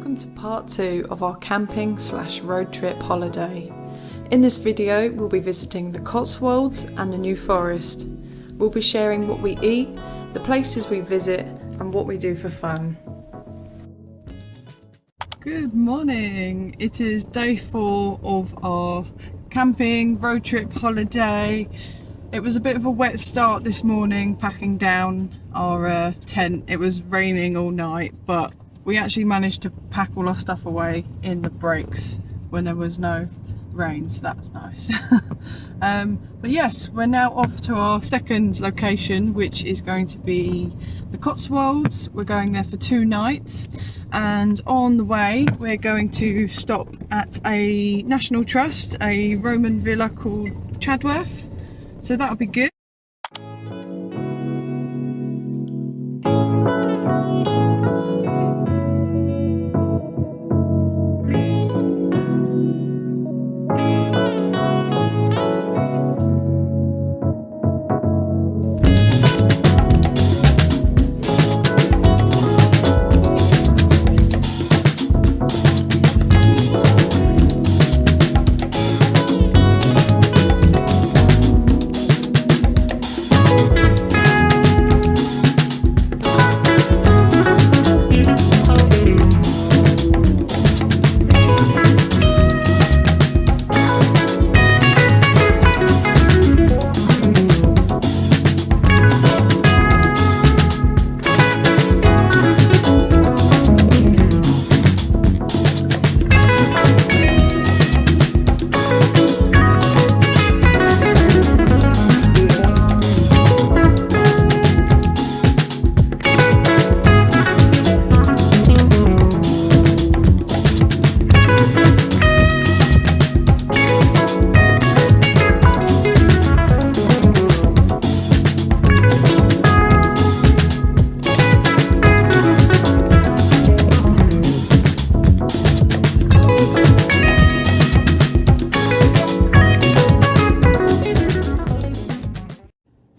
Welcome to part 2 of our camping / road trip holiday. In this video we'll be visiting the Cotswolds and the New Forest. We'll be sharing what we eat, the places we visit and what we do for fun. Good morning! It is day 4 of our camping road trip holiday. It was a bit of a wet start this morning packing down our tent. It was raining all night, but we actually managed to pack all our stuff away in the breaks when there was no rain, so that was nice. But yes, we're now off to our second location, which is going to be the Cotswolds. We're going there for 2 nights, and on the way we're going to stop at a National Trust, a Roman villa called Chedworth, so that'll be good.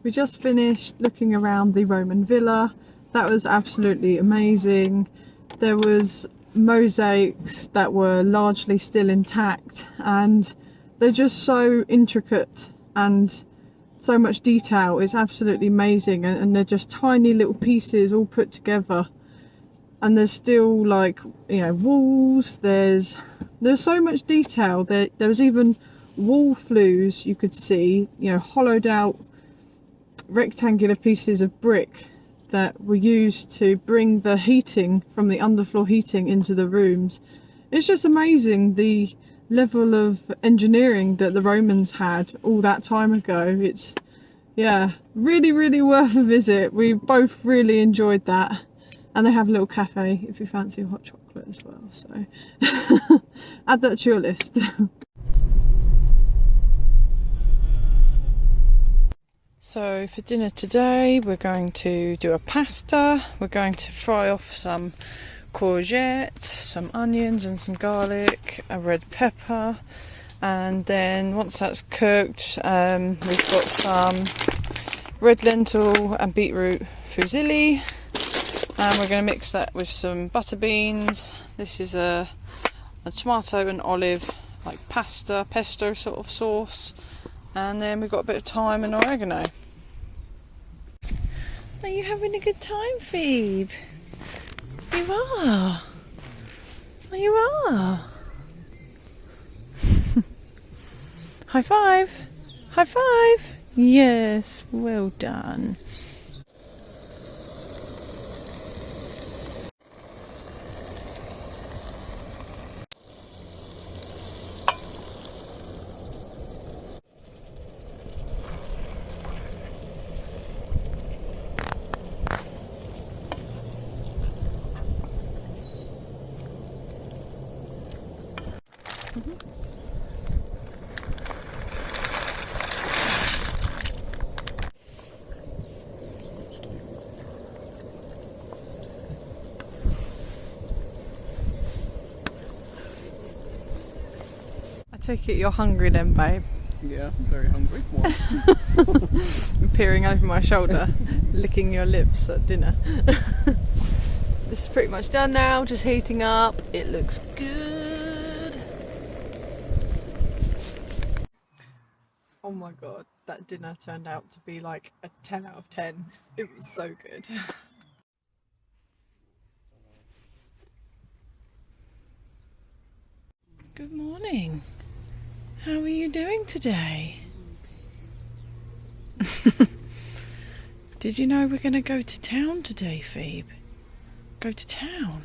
We just finished looking around the Roman villa. That was absolutely amazing. There was mosaics that were largely still intact, and they're just so intricate and so much detail. It's absolutely amazing, and they're just tiny little pieces all put together. And there's still, like, you know, walls. There's so much detail. There was even wall flues you could see, you know, hollowed out rectangular pieces of brick that were used to bring the heating from the underfloor heating into the rooms. It's just amazing the level of engineering that the Romans had all that time ago. It's, yeah, really worth a visit. We both really enjoyed that, and they have a little cafe if you fancy a hot chocolate as well, so add that to your list. So for dinner today we're going to do a pasta. We're going to fry off some courgette, some onions and some garlic, a red pepper, and then once that's cooked we've got some red lentil and beetroot fusilli, and we're going to mix that with some butter beans. This is a tomato and olive, like pesto sort of sauce. And then we've got a bit of thyme and oregano. Are you having a good time, Phoebe? You are. You are. High five. High five. Yes, well done. I take it you're hungry then, babe? Yeah, I'm very hungry. Why? Peering over my shoulder, licking your lips at dinner. This is pretty much done now, just heating up. It looks good. Oh my god, that dinner turned out to be like a 10 out of 10. It was so good. Good morning. How are you doing today? Did you know we're going to go to town today, Phoebe? Go to town.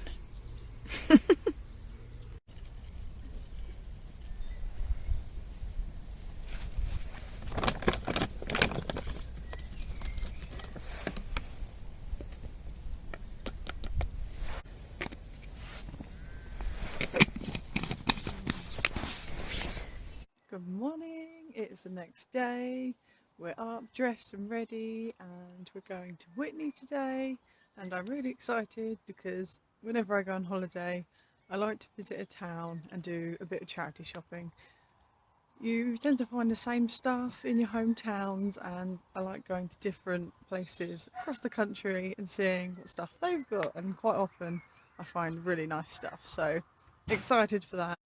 Good morning, it's the next day. We're up, dressed and ready, and we're going to Witney today. And I'm really excited because whenever I go on holiday, I like to visit a town and do a bit of charity shopping. You tend to find the same stuff in your hometowns, and I like going to different places across the country and seeing what stuff they've got, and quite often I find really nice stuff, so excited for that.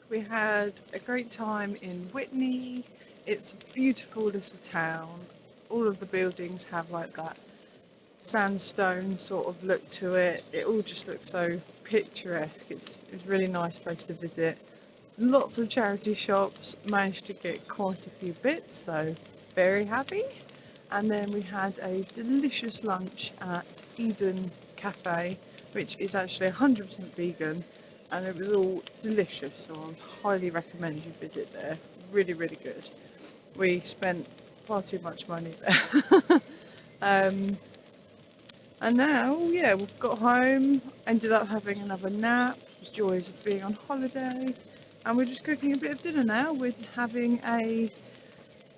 We had a great time in Witney. It's a beautiful little town. All of the buildings have like that sandstone sort of look to it. It all just looks so picturesque. It's a really nice place to visit. Lots of charity shops, managed to get quite a few bits, so very happy. And then we had a delicious lunch at Eden Café, which is actually 100% vegan, and it was all delicious, so I highly recommend you visit there. Really, really good. We spent far too much money there. And now, yeah, we've got home, ended up having another nap, the joys of being on holiday, and we're just cooking a bit of dinner now. We're having a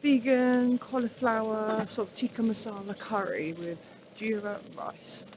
vegan cauliflower sort of tikka masala curry with jeera rice.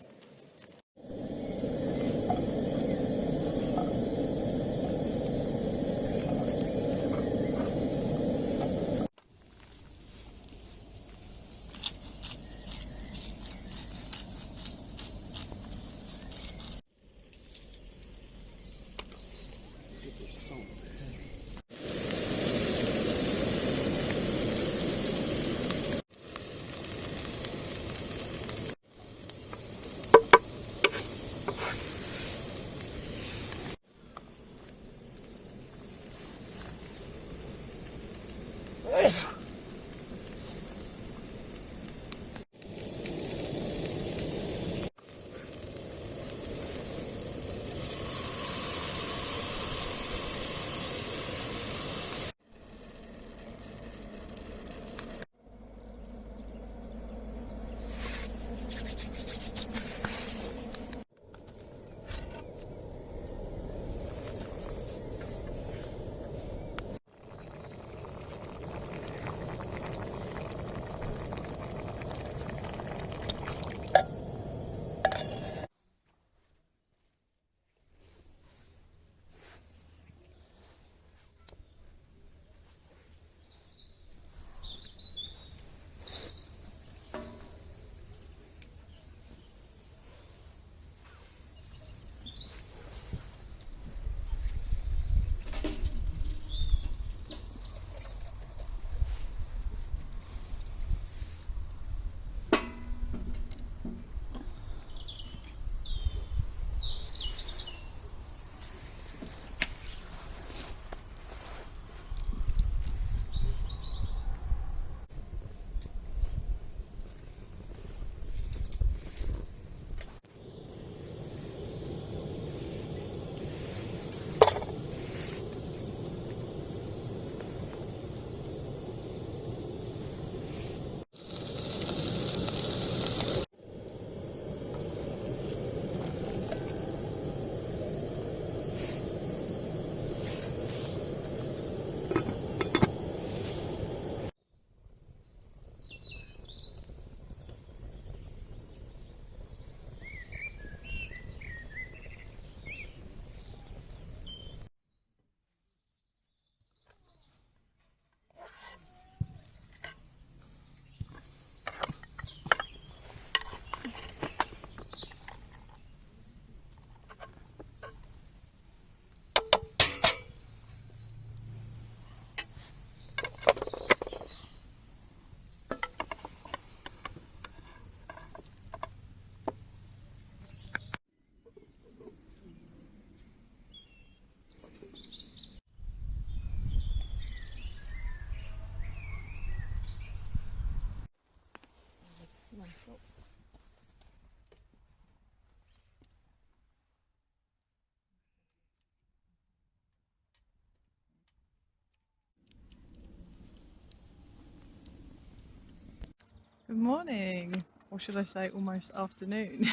Good morning, or should I say almost afternoon.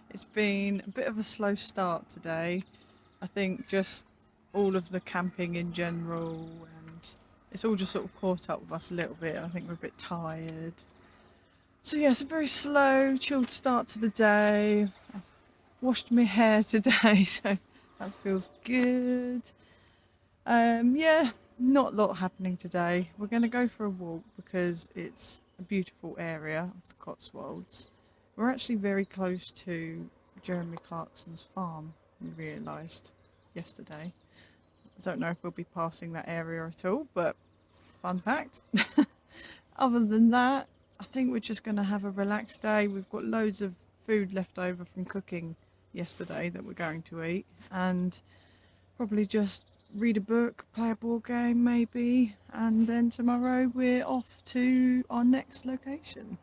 It's been a bit of a slow start today. I think just all of the camping in general, and it's all just sort of caught up with us a little bit. I think we're a bit tired. So yeah, it's a very slow, chilled start to the day. I've washed my hair today, so that feels good. Yeah, not a lot happening today. We're going to go for a walk because it's a beautiful area of the Cotswolds. We're actually very close to Jeremy Clarkson's farm, we realised yesterday. I don't know if we'll be passing that area at all, but fun fact. Other than that, I think we're just going to have a relaxed day. We've got loads of food left over from cooking yesterday that we're going to eat, and probably just read a book, play a board game maybe, and then tomorrow we're off to our next location.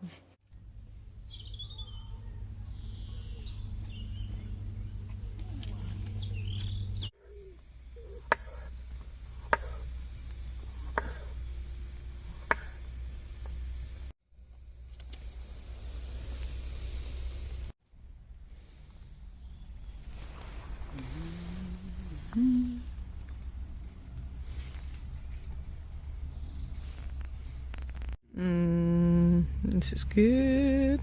This is good.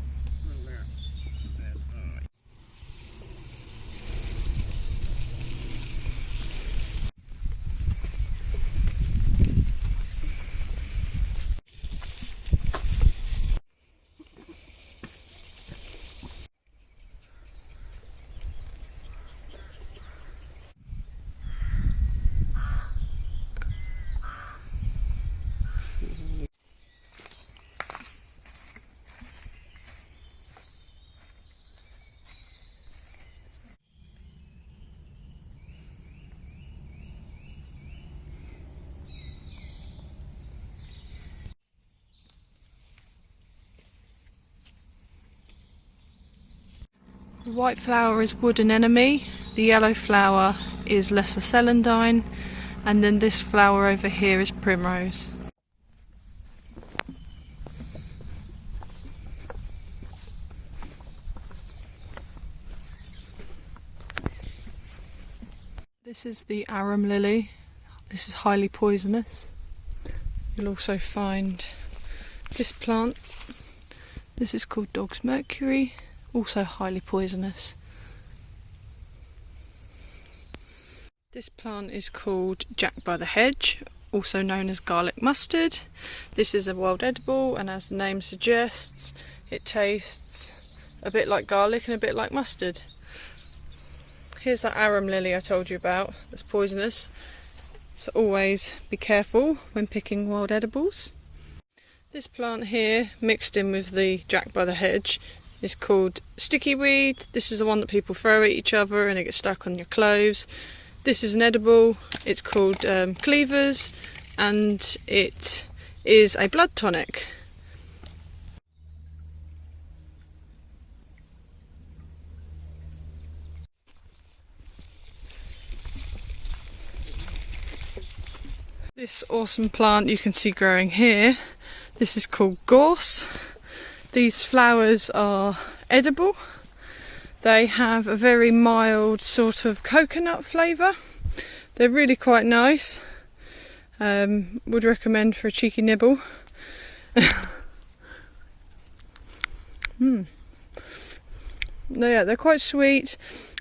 The white flower is wood anemone, the yellow flower is lesser celandine, and then this flower over here is primrose. This is the arum lily. This is highly poisonous. You'll also find this plant. This is called dog's mercury. Also highly poisonous. This plant is called Jack by the Hedge, also known as garlic mustard. This is a wild edible, and as the name suggests, it tastes a bit like garlic and a bit like mustard. Here's that arum lily I told you about, that's poisonous, so always be careful when picking wild edibles. This plant here, mixed in with the Jack by the Hedge, is called sticky weed. This is the one that people throw at each other and it gets stuck on your clothes. This is an edible. It's called cleavers, and it is a blood tonic. This awesome plant you can see growing here, this is called gorse. These flowers are edible. They have a very mild sort of coconut flavour. They're really quite nice. Would recommend for a cheeky nibble. They're quite sweet.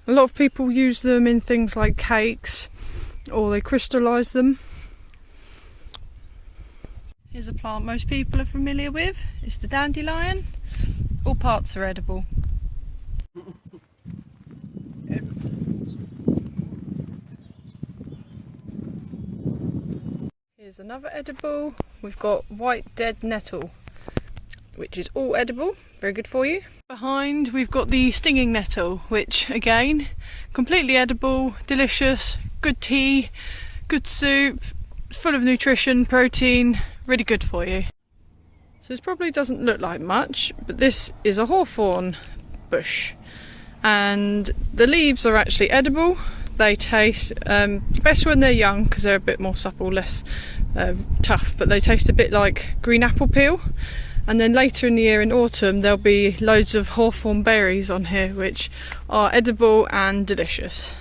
A lot of people use them in things like cakes, or they crystallise them. Here's a plant most people are familiar with. It's the dandelion. All parts are edible. Here's another edible. We've got white dead nettle, which is all edible, very good for you. Behind we've got the stinging nettle, which again, completely edible, delicious, good tea, good soup, full of nutrition, protein, really good for you. So this probably doesn't look like much, but this is a hawthorn bush, and the leaves are actually edible. They taste best when they're young because they're a bit more supple, less tough, but they taste a bit like green apple peel. And then later in the year, in autumn, there'll be loads of hawthorn berries on here, which are edible and delicious.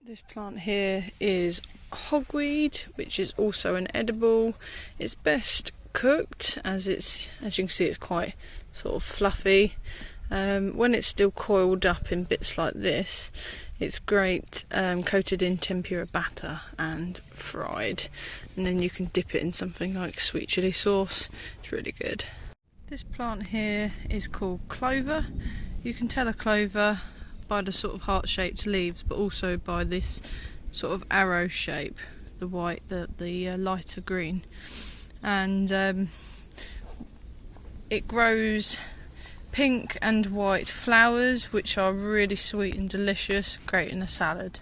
This plant here is hogweed, which is also an edible. It's best cooked as you can see, it's quite sort of fluffy. When it's still coiled up in bits like this, it's great coated in tempura batter and fried, and then you can dip it in something like sweet chilli sauce. It's really good. This plant here is called clover. You can tell a clover by the sort of heart-shaped leaves, but also by this sort of arrow shape, the white, the lighter green, and it grows pink and white flowers, which are really sweet and delicious, great in a salad.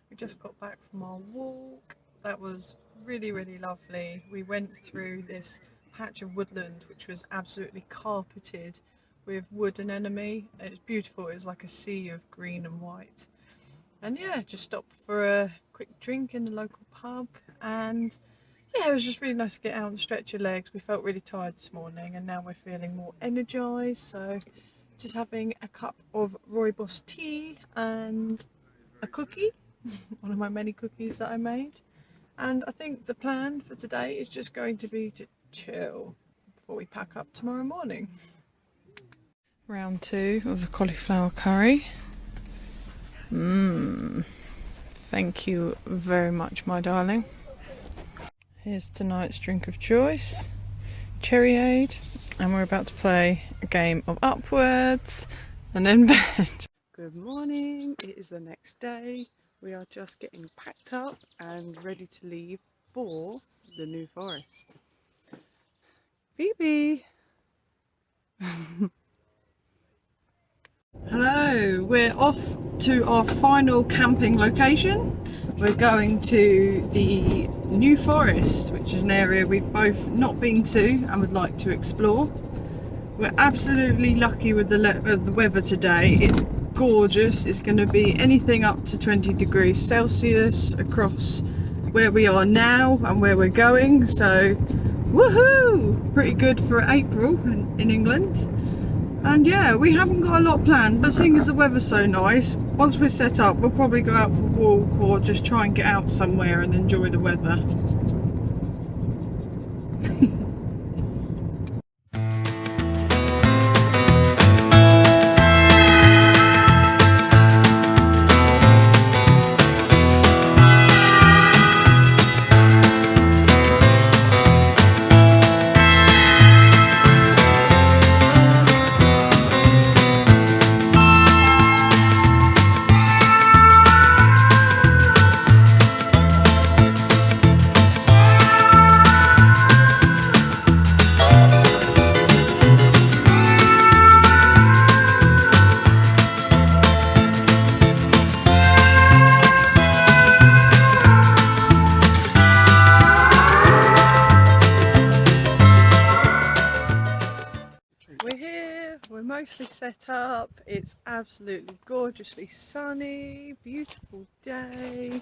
We just got back from our walk. That was really, really lovely. We went through this patch of woodland which was absolutely carpeted with wood anemone. It was beautiful. It was like a sea of green and white. And yeah, just stopped for a quick drink in the local pub, and yeah, it was just really nice to get out and stretch your legs. We felt really tired this morning, and now we're feeling more energised, so just having a cup of rooibos tea and a cookie, one of my many cookies that I made. And I think the plan for today is just going to be to chill before we pack up tomorrow morning. Round 2 of the cauliflower curry. Thank you very much, my darling. Here's tonight's drink of choice, Cherryade, and we're about to play a game of Upwards and then bed. Good morning, it is the next day. We are just getting packed up and ready to leave for the New Forest. Phoebe! Hello, we're off to our final camping location. We're going to the New Forest, which is an area we've both not been to and would like to explore. We're absolutely lucky with the weather today. It's gorgeous. It's going to be anything up to 20 degrees Celsius across where we are now and where we're going, so woohoo! Pretty good for April in England. And yeah, we haven't got a lot planned, but seeing as the weather's so nice, once we're set up we'll probably go out for a walk or just try and get out somewhere and enjoy the weather. Mostly set up. It's absolutely gorgeously sunny, beautiful day,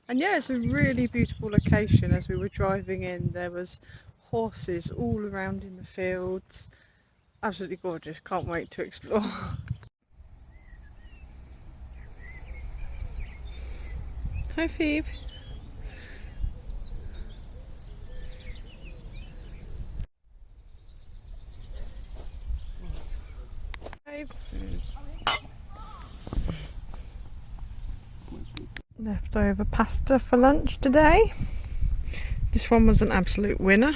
and yeah, it's a really beautiful location. As we were driving in, there was horses all around in the fields. Absolutely gorgeous, can't wait to explore. Hi Phoebe. Leftover pasta for lunch today. This one was an absolute winner.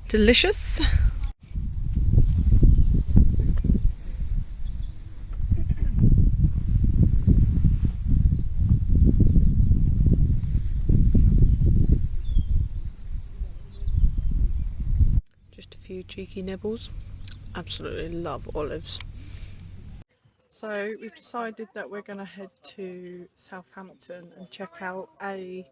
Delicious. cheeky nibbles. Absolutely love olives. So we've decided that we're going to head to Southampton and check out a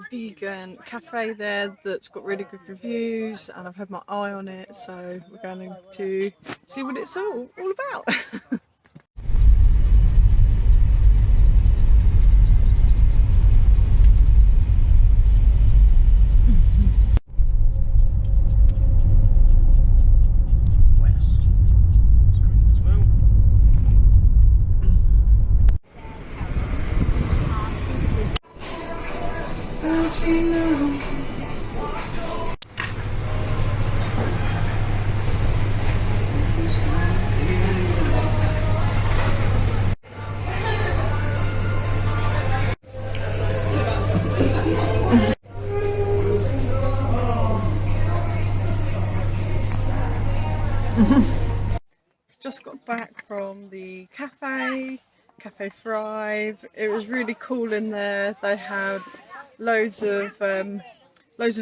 vegan cafe there that's got really good reviews, and I've had my eye on it, so we're going to see what it's all about. Just got back from the Café Thrive. It was really cool in there. They had loads of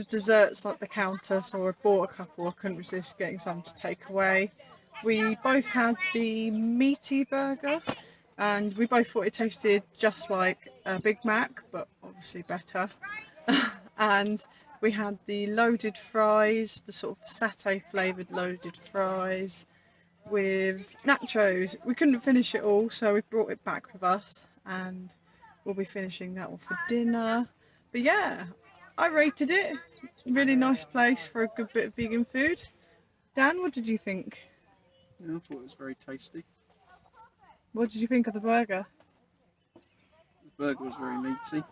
desserts like the counter, so I bought a couple. I couldn't resist getting some to take away. We both had the meaty burger, and we both thought it tasted just like a Big Mac, but obviously better. And we had the loaded fries, the sort of satay flavoured loaded fries with nachos. We couldn't finish it all, so we brought it back with us, and we'll be finishing that one for dinner. But yeah, I rated it. Really nice place for a good bit of vegan food. Dan, what did you think? Yeah, I thought it was very tasty. What did you think of the burger? The burger was very meaty.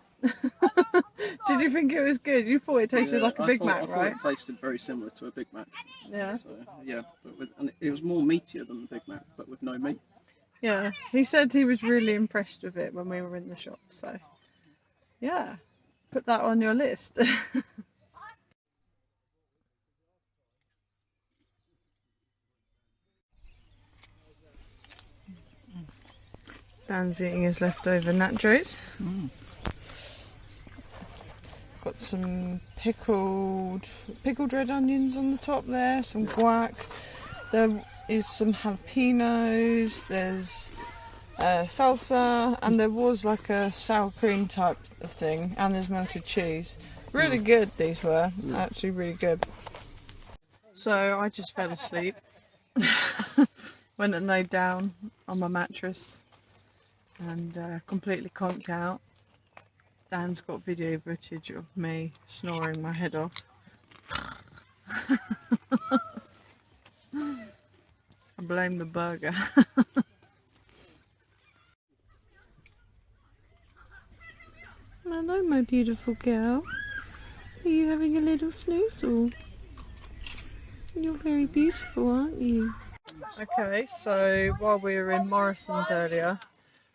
Did you think it was good? You thought it tasted like a Big Mac, I right? thought it tasted very similar to a Big Mac. Yeah. So, yeah, and it was more meatier than the Big Mac, but with no meat. Yeah, he said he was really impressed with it when we were in the shop, so yeah, put that on your list. Dan's eating his leftover nachos. Got some pickled red onions on the top there, some guac. There is some jalapenos, there's salsa, and there was like a sour cream type of thing, and there's melted cheese. Really good these were, actually really good. So I just fell asleep. Went and laid down on my mattress and completely conked out. Dan's got video footage of me snoring my head off. I blame the burger. Hello, my beautiful girl. Are you having a little snoozle? You're very beautiful, aren't you? Okay, so while we were in Morrison's earlier,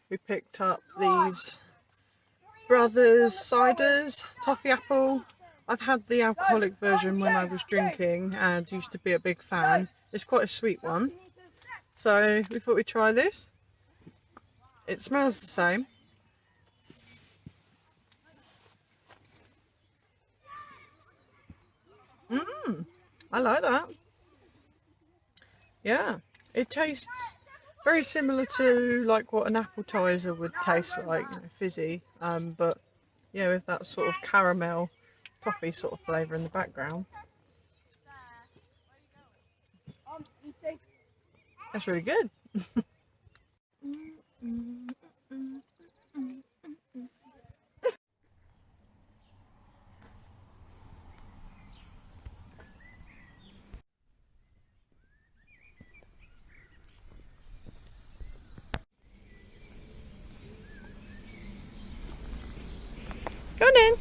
we picked up these Brothers ciders, toffee apple. I've had the alcoholic version when I was drinking and used to be a big fan. It's quite a sweet one. So we thought we'd try this. It smells the same. I like that. Yeah, it tastes very similar to like what an appetizer would taste like, you know, fizzy, but yeah, with that sort of caramel toffee sort of flavour in the background. That's really good. Go on in.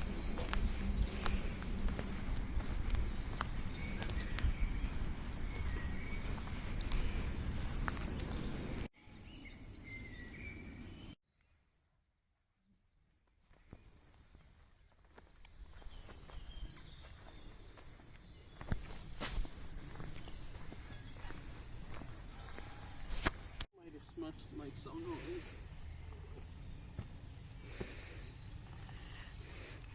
Make some noise.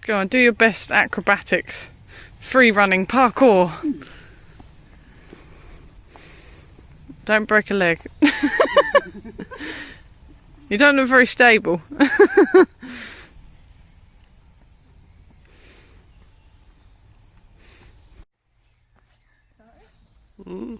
Go on, do your best acrobatics. Free running parkour. Don't break a leg. You don't look very stable. Mm.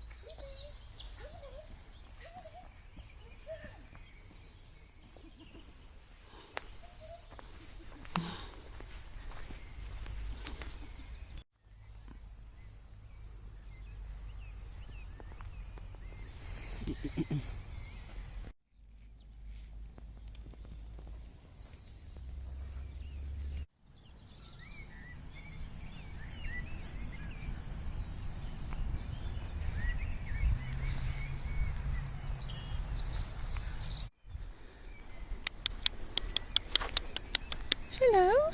Hello.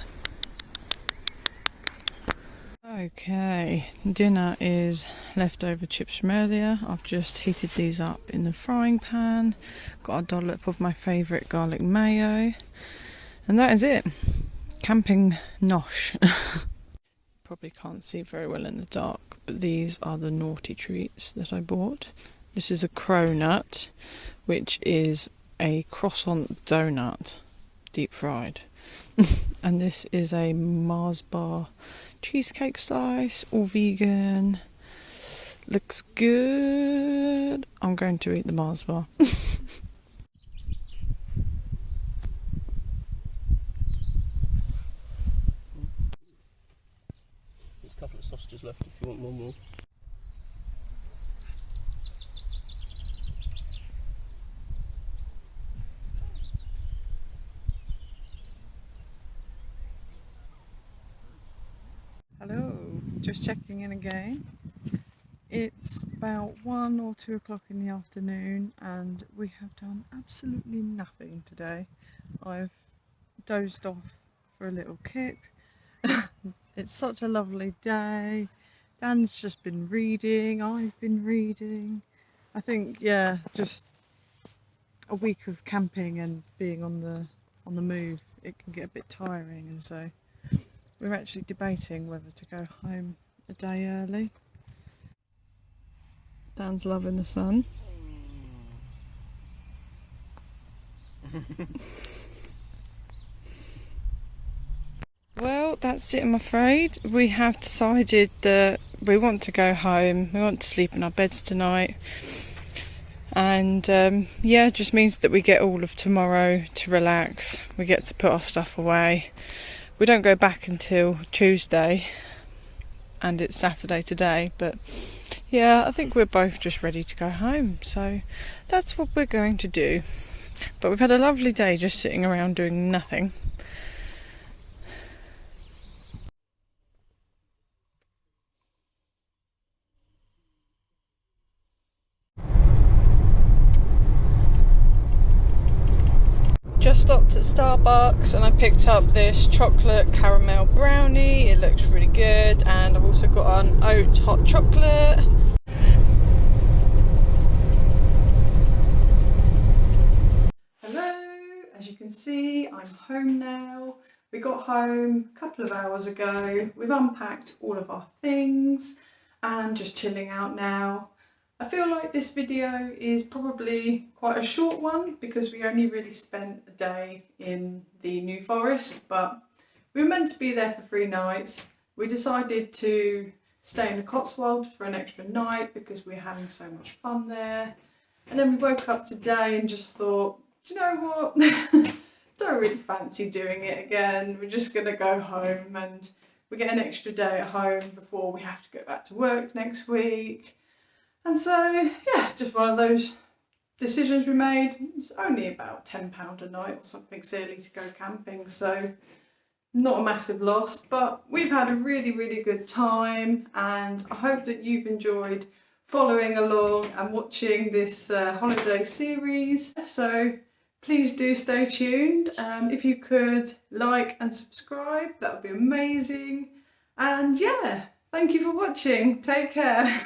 Okay, dinner is leftover chips from earlier. I've just heated these up in the frying pan. Got a dollop of my favourite garlic mayo. And that is it. Camping nosh. Probably can't see very well in the dark, but these are the naughty treats that I bought. This is a cronut, which is a croissant donut, deep fried. And this is a Mars bar cheesecake slice, all vegan. Looks good. I'm going to eat the Mars bar. There's a couple of sausages left if you want one more. Hello, just checking in again. It's about 1 or 2 o'clock in the afternoon and we have done absolutely nothing today. I've dozed off for a little kip. It's such a lovely day. Dan's just been reading, I've been reading. I think, yeah, just a week of camping and being on the move, it can get a bit tiring, and so we're actually debating whether to go home a day early. Dan's loving the sun. Well, that's it, I'm afraid. We have decided that we want to go home. We want to sleep in our beds tonight. And yeah, it just means that we get all of tomorrow to relax. We get to put our stuff away. We don't go back until Tuesday, and it's Saturday today, but yeah, I think we're both just ready to go home, so that's what we're going to do. But we've had a lovely day just sitting around doing nothing. Just stopped at Starbucks and I picked up this chocolate caramel brownie. It looks really good, and I've also got an oat hot chocolate. Hello, as you can see, I'm home now. We got home a couple of hours ago. We've unpacked all of our things and just chilling out now. I feel like this video is probably quite a short one because we only really spent a day in the New Forest, but we were meant to be there for 3 nights. We decided to stay in the Cotswolds for an extra night because we were having so much fun there. And then we woke up today and just thought, do you know what? Don't really fancy doing it again. We're just going to go home, and we get an extra day at home before we have to go back to work next week. And so, yeah, just one of those decisions we made. It's only about £10 a night or something silly to go camping, so not a massive loss. But we've had a really, really good time, and I hope that you've enjoyed following along and watching this holiday series. So please do stay tuned. If you could like and subscribe, that would be amazing. And yeah, thank you for watching. Take care.